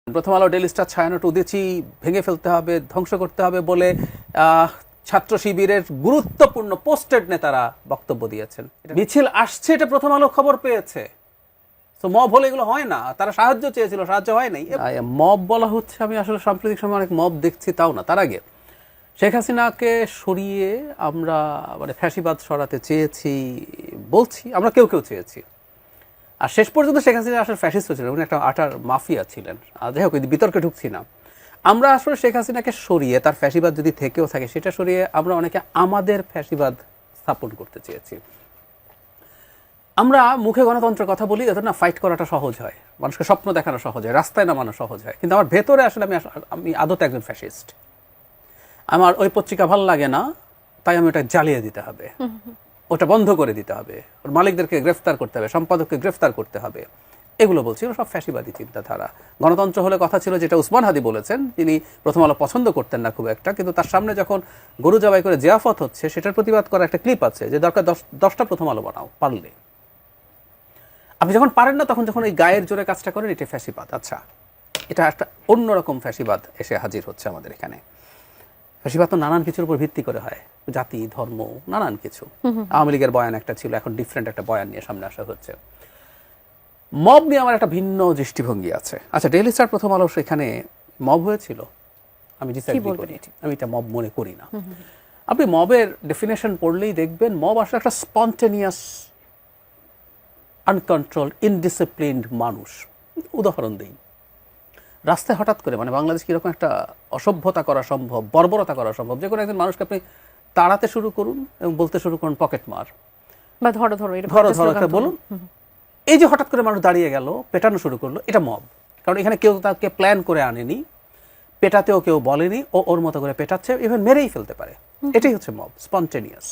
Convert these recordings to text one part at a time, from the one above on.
প্রথম আলো daily star Chhayanaut Udichi ভেঙে ফেলতে হবে, ধ্বংস করতে হবে বলে ছাত্র শিবিরের গুরুত্বপূর্ণ পোস্টেড নেতারা বক্তব্য দিয়েছেন। মিছিল আসছে এটা প্রথম আলো খবর পেয়েছে। তো মব হলে এগুলো হয় না, তারা সাহায্য চেয়েছিল, সাহায্য হয় নাই। মব বলা হচ্ছে, আমি আসলে সাম্প্রতিক সময় অনেক মব দেখছি, তাও না। তার আগে শেখ হাসিনাকে সরিয়ে আমরা মানে ফ্যাসিবাদ সরাতে চেয়েছি বলছি, আমরা কেউ কেউ চেয়েছি। আর শেষ পর্যন্ত শেখ হাসিনা আসলে ফ্যাসিস্ট ছিলেন, উনি একটা আটার মাফিয়া ছিলেন। যাই হোক, বিতর্কে ঢুকছি না। আমরা আসলে শেখ হাসিনাকে সরিয়ে, তার ফ্যাসিবাদ যদি থেকেও থাকে সেটা সরিয়ে আমরা অনেকে আমাদের ফ্যাসিবাদ স্থাপন করতে চেয়েছি। আমরা মুখে গণতন্ত্রের কথা বলি, এত না ফাইট করাটা সহজ হয়, মানুষকে স্বপ্ন দেখানো সহজ হয়, রাস্তায় নামানো সহজ হয়, কিন্তু আমার ভেতরে আসলে আমি আদতে একজন ফ্যাসিস্ট। আমার ওই পত্রিকা ভালো লাগে না, তাই আমি ওটা জ্বালিয়ে দিতে হবে, ওটা বন্ধ করে দিতে হবে, ওর মালিকদেরকে গ্রেফতার করতে হবে, সম্পাদককে গ্রেফতার করতে হবে, এগুলো বলছি। এগুলো সব ফ্যাসিবাদী চিন্তাধারা। গণতন্ত্র হলে কথা ছিল, যেটা উসমান হাদি বলেছেন, তিনি প্রথম আলো পছন্দ করতেন না খুব একটা, কিন্তু তার সামনে যখন গরু জবাই করে জিয়াফত হচ্ছে, সেটার প্রতিবাদ করা একটা ক্লিপ আছে, যে দরকার 10টা প্রথম আলো বানাও পারলে। আপনি যখন পারেন না, তখন যখন এই গায়ের জোরে কাজটা করেন, এটা ফ্যাসিবাদ। আচ্ছা, এটা একটা অন্যরকম ফ্যাসিবাদ এসে হাজির হচ্ছে আমাদের এখানে। ফ্যাসিবাদ তো নানান কিছুর উপর ভিত্তি করে হয়, জাতি, ধর্ম, নানান কিছু। আওয়ামী লীগের বয়ান একটা ছিল, এখন ডিফারেন্ট একটা বয়ান নিয়ে সামনে আসা হচ্ছে। মব নিয়ে আমার একটা ভিন্ন দৃষ্টিভঙ্গি আছে। আচ্ছা, ডেইলি স্টার প্রথম আলো সেখানে মব হয়েছিল, আমি ডিসএগ্রি করি, আমি এটা মব মনে করি না। আপনি মবের ডেফিনেশন পড়লেই দেখবেন, মব আসলে একটা স্পন্টেনিয়াস, আনকন্ট্রোলড, ইনডিসিপ্লিনড মানুষ। উদাহরণ দিই, রাস্তায় হঠাৎ করে, মানে বাংলাদেশ কিরকম একটা অসভ্যতা করা সম্ভব, বর্বরতা করা সম্ভব, যে কোনো একজন মানুষকে আপনি তাড়াতে শুরু করুন এবং বলতে শুরু করুন পকেট মার বা ধরো ধরো একটা বলুন, এই যে হঠাৎ করে মানুষ দাঁড়িয়ে গেল, পেটানো শুরু করলো, এটা মব। কারণ এখানে কেউ তাকে প্ল্যান করে আনেনি, পেটাতেও কেউ বলেনি, ও ওর মতো করে পেটাচ্ছে, ইভেন মেরেই ফেলতে পারে। এটাই হচ্ছে মব, স্পন্টেনিয়াস।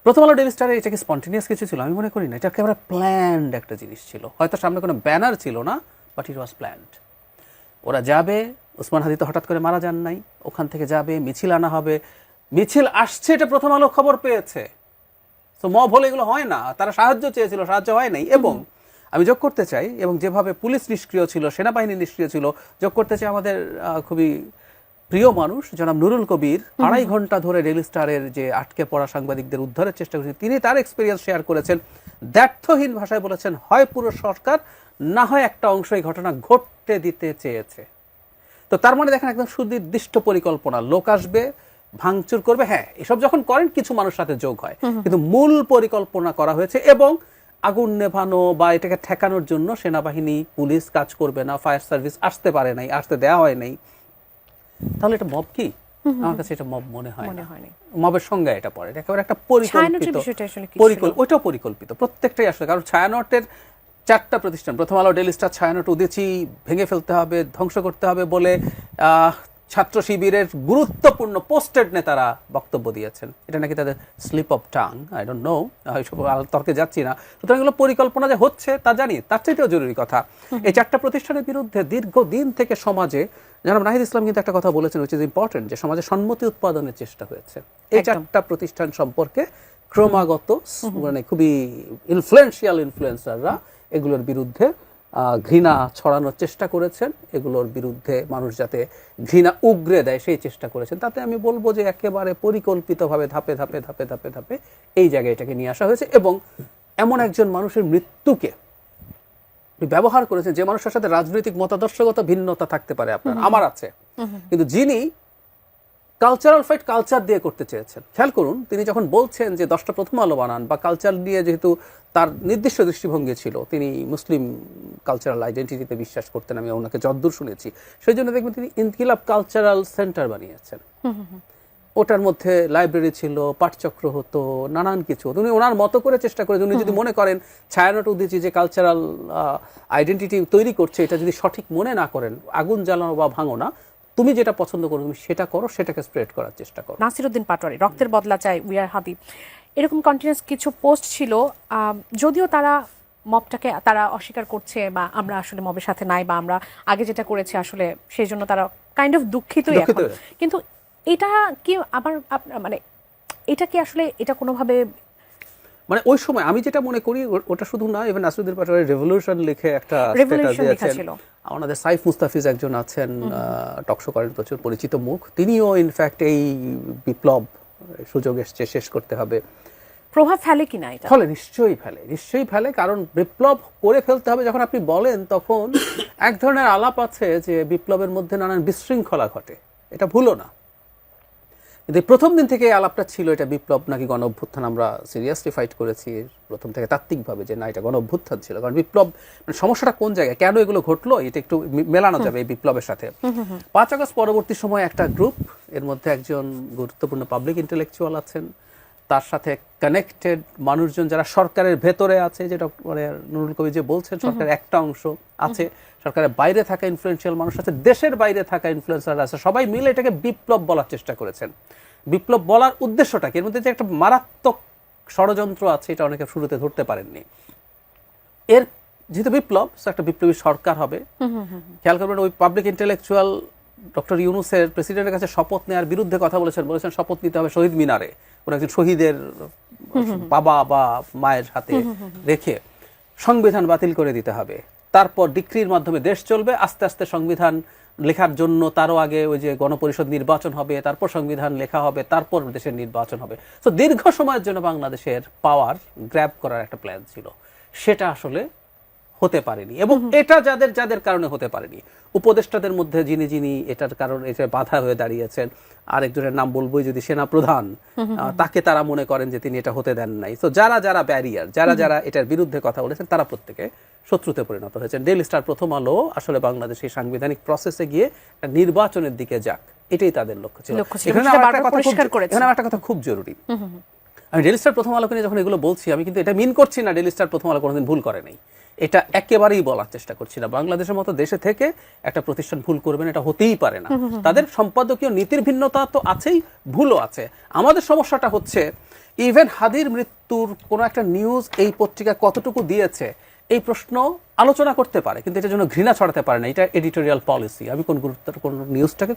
প্রথম আলো ডেইলি স্টারে এটা কি স্পন্টেনিয়াস কিছু ছিল? আমি মনে করি না। এটা একেবারে প্ল্যান্ড একটা জিনিস ছিল। হয়তো সামনে কোনো ব্যানার ছিল না, বাট ইট ওয়াজ প্ল্যান্ড। ওরা যাবে, উসমান হাদি তো হঠাৎ করে মারা যান নাই, ওখান থেকে যাবে, মিছিল আনা হবে, মিছিল আসছে এটা প্রথম আলো খবর পেয়েছে। তো মব হলে এগুলো হয় না, তারা সাহায্য চেয়েছিল, সাহায্য হয় নাই। এবং আমি যোগ করতে চাই, এবং যেভাবে পুলিশ নিষ্ক্রিয় ছিল, সেনাবাহিনী নিষ্ক্রিয় ছিল, যোগ করতে চাই আমাদের খুবই প্রিয় মানুষ জনাব নুরুল কবির 2.5 ঘন্টা ধরে ডেইলি স্টারের যে আটকে পড়া সাংবাদিকদের উদ্ধারের চেষ্টা করেছেন, তিনি তার এক্সপিরিয়েন্স শেয়ার করেছেন, দ্ব্যর্থহীন ভাষায় বলেছেন, হয় পুরো সরকার, না হয় একটা অংশ এই ঘটনা ঘটতে দিতে চেয়েছে। তো তার মানে দেখেন, একদম সুনির্দিষ্ট পরিকল্পনা, লোক আসবে, ভাঙচুর করবে। হ্যাঁ, এসব যখন করেন কিছু মানুষ সাথে যোগ হয়, কিন্তু মূল পরিকল্পনা করা হয়েছে। এবং আগুন নেভানো বা এটাকে ঠেকানোর জন্য সেনাবাহিনী, পুলিশ কাজ করবে না, ফায়ার সার্ভিস আসতে পারে নাই, আসতে দেওয়া হয় নাই। তাহলে এটা মব কি? আমার কাছে এটা মব মনে হয় না। মবের সঙ্গে এটা পড়ে, এটা একেবারে একটা পরিকল্পিত, ওইটাও পরিকল্পিত, প্রত্যেকটাই আসলে। কারণ ছায়ানটের 4টা প্রতিষ্ঠান, প্রথম আলো, ডেইলি স্টার, ছায়ানট উদিচি ভেঙে ফেলতে হবে, ধ্বংস করতে হবে বলে ছাত্র শিবিরের গুরুত্বপূর্ণ পোস্টেড নেতারা বক্তব্য দিয়েছেন। এটা নাকি তাদের slip of tongue, I don't know, তর্কে যাচ্ছি না। সুতরাং এগুলো পরিকল্পনা যে হচ্ছে তা জানি, তার চাইতেও জরুরি কথা, এই 4টা প্রতিষ্ঠানের বিরুদ্ধে দীর্ঘদিন থেকে সমাজে, জনাব নাহিদ ইসলাম কিন্তু একটা কথা বলেছেন, উইচ ইজ ইম্পর্টেন্ট, যে সমাজে সম্মতি উৎপাদনের চেষ্টা হয়েছে। এই 4টা প্রতিষ্ঠান সম্পর্কে ক্রমাগত মানে খুবই ইনফ্লুয়েন্সাররা এগুলোর বিরুদ্ধে ঘৃণা ছড়ানোর চেষ্টা করেছেন, এগুলোর বিরুদ্ধে মানুষ যাতে ঘৃণা উগরে দেয় সেই চেষ্টা করেছেন। তাতে আমি বলবো যে একেবারে পরিকল্পিতভাবে ধাপে ধাপে ধাপে ধাপে ধাপে এই জায়গায় এটাকে নিয়ে আসা হয়েছে। এবং এমন একজন মানুষের মৃত্যুকে ব্যবহার করেছেন, যে মানুষের সাথে রাজনৈতিক মতাদর্শগত ভিন্নতা থাকতে পারে, আপনার আমার আছে, কিন্তু যিনি কালচারাল ফাইট কালচার দিয়ে করতে চেয়েছেন। খেয়াল করুন, তিনি যখন বলছেন যে 10টা প্রথম আলো বানান, বা কালচার নিয়ে, যেহেতু তার নির্দিষ্ট দৃষ্টিভঙ্গি ছিল, তিনি মুসলিম কালচারাল আইডেন্টিটিতে বিশ্বাস করতেন, আমি ওনাকে যদ্দূর শুনেছি, সেই জন্য দেখবেন তিনি ইনকিলাব কালচারাল সেন্টার বানিয়েছেন। ওটার মধ্যে লাইব্রেরি ছিল, পাঠচক্র হতো, নানান কিছু উনি ওনার মতো করে চেষ্টা করেছেন। উনি যদি মনে করেন ছায়ানট উদিচি যে কালচারাল আইডেন্টিটি তৈরি করছে, এটা যদি সঠিক মনে না করেন, আগুন জ্বালানো বা ভাঙো না, তুমি যেটা পছন্দ করো তুমি সেটা করো, সেটাকে স্প্রেড করার চেষ্টা করো। নাসিরউদ্দিন পাটোয়ারি, রক্তের বদলা চাই, উই আর হাদি, এরকম কন্টিনিউয়াস কিছু পোস্ট ছিল। যদিও তারা মবটাকে তারা অস্বীকার করছে, বা আমরা আসলে মবের সাথে নাই, বা আমরা আগে যেটা করেছি আসলে সেই জন্য তারা কাইন্ড অফ দুঃখিতই এখন। কিন্তু এটা কি আবার মানে এটা কি আসলে এটা কোনোভাবে মানে ওই সময় আমি যেটা মনে করি ওটা শুধু না, ইভেন নাসিরুদ্দিন পাটোয়ারি রেভলিউশন লিখে একটা স্ট্যাটাস দিয়েছেন। আমাদের সাইফ মুস্তাফিজ একজন আছেন, টকশো করেন, প্রচুর পরিচিত মুখ, তিনিও ইনফ্যাক্ট এই বিপ্লব সুযোগ এসছে, শেষ করতে হবে। প্রভাব ফেলে কিনা এটা? ফলে নিশ্চয়ই ফেলে, কারণ বিপ্লব করে ফেলতে হবে যখন আপনি বলেন, তখন এক ধরনের আলাপ আছে যে বিপ্লবের মধ্যে নানান বিশৃঙ্খলা ঘটে, এটা ভুলো না। কিন্তু প্রথম দিন থেকে আলাপটা ছিল এটা বিপ্লব নাকি গণ অভ্যুত্থান। আমরা সিরিয়াসলি ফাইট করেছি প্রথম থেকে তাত্ত্বিকভাবে যে না, এটা গণ অভ্যুত্থান ছিল। কারণ বিপ্লব মানে সমস্যাটা কোন জায়গায়, কেন এগুলো ঘটলো, এটা একটু মেলানো যাবে এই বিপ্লবের সাথে। 5 আগস্ট পরবর্তী সময় একটা গ্রুপ, এর মধ্যে একজন গুরুত্বপূর্ণ পাবলিক ইন্টেলেকচুয়াল আছেন, তার সাথে কানেক্টেড মানুষজন যারা সরকারের ভেতরে আছে, যেটা মানে নুরুল কবির যে বলছেন, সরকারের একটা অংশ আছে, সরকারের বাইরে থাকা ইনফ্লুয়েন্সিয়াল মানুষ আছে, দেশের বাইরে থাকা ইনফ্লুয়েন্সার আছে, সবাই মিলে এটাকে বিপ্লব বলার চেষ্টা করেছেন। বিপ্লব বলার উদ্দেশ্যটা কি, এর মধ্যে যে একটা মারাত্মক ষড়যন্ত্র আছে, এটা অনেকে শুরুতে ধরতে পারেননি। এর যেহেতু বিপ্লব, একটা বিপ্লবী সরকার হবে। খেয়াল করবেন ওই পাবলিক ইন্টেলেকচুয়াল ডক্টর ইউনূসের প্রেসিডেন্টের কাছে শপথ নেওয়ার বিরুদ্ধে কথা বলেছেন শপথ নিতে হবে শহীদ মিনারে, কোন একজন শহীদের বাবা বা মায়ের হাতে রেখে সংবিধান বাতিল করে দিতে হবে, তারপর ডিক্রির মাধ্যমে দেশ চলবে, আস্তে আস্তে সংবিধান লেখার জন্য তারও আগে ওই যে গণপরিষদ নির্বাচন হবে, তারপর সংবিধান লেখা হবে, তারপর দেশের নির্বাচন হবে। তো দীর্ঘ সময়ের জন্য বাংলাদেশের পাওয়ার গ্র্যাব করার একটা প্ল্যান ছিল, সেটা আসলে হতে পারেনি। এবং এটা যাদের যাদের কারণে হতে পারেনি, উপদেষ্টাদের মধ্যে যিনি এটার কারণে এটা বাধা হয়ে দাঁড়িয়েছেন, আরেকজনের নাম বলবোই যদি, সেনা প্রধান, তাকে তারা মনে করেন যে তিনি এটা হতে দেন নাই। তো যারা ব্যারিয়ার, যারা এটার বিরুদ্ধে কথা বলেছেন, তারা প্রত্যেকে শত্রুতে পরিণত হয়েছেন। ডেইলি স্টার প্রথম আলো আসলে বাংলাদেশের সাংবিধানিক প্রসেসে গিয়ে একটা নির্বাচনের দিকে যাক, এটাই তাদের লক্ষ্য ছিল। এখানে আমার একটা কথা খুব জরুরি, আমি ডেইলি স্টার প্রথম আলোকে নিয়ে যখন এগুলো বলছি, আমি কিন্তু এটা মিন করছি না ডেইলি স্টার প্রথম আলো কোনোদিন ভুল করে নাই, এটা একেবারেই বলার চেষ্টা করছি না। বাংলাদেশের মতো দেশে থেকে একটা প্রতিষ্ঠান ভুল করবেন, এটা হতেই পারে না। তাদের সম্পাদকীয় নীতির ভিন্নতা তো আছেই, ভুলও আছে। আমাদের সমস্যাটা হচ্ছে ইভেন হাদির মৃত্যুর কোনো একটা নিউজ এই পত্রিকা কতটুকু দিয়েছে, এই প্রশ্ন আলোচনা করতে পারে, কিন্তু এটার জন্য ঘৃণা ছড়াতে পারে না। এটা এডিটোরিয়াল পলিসি। আমি কোন নিউজটাকে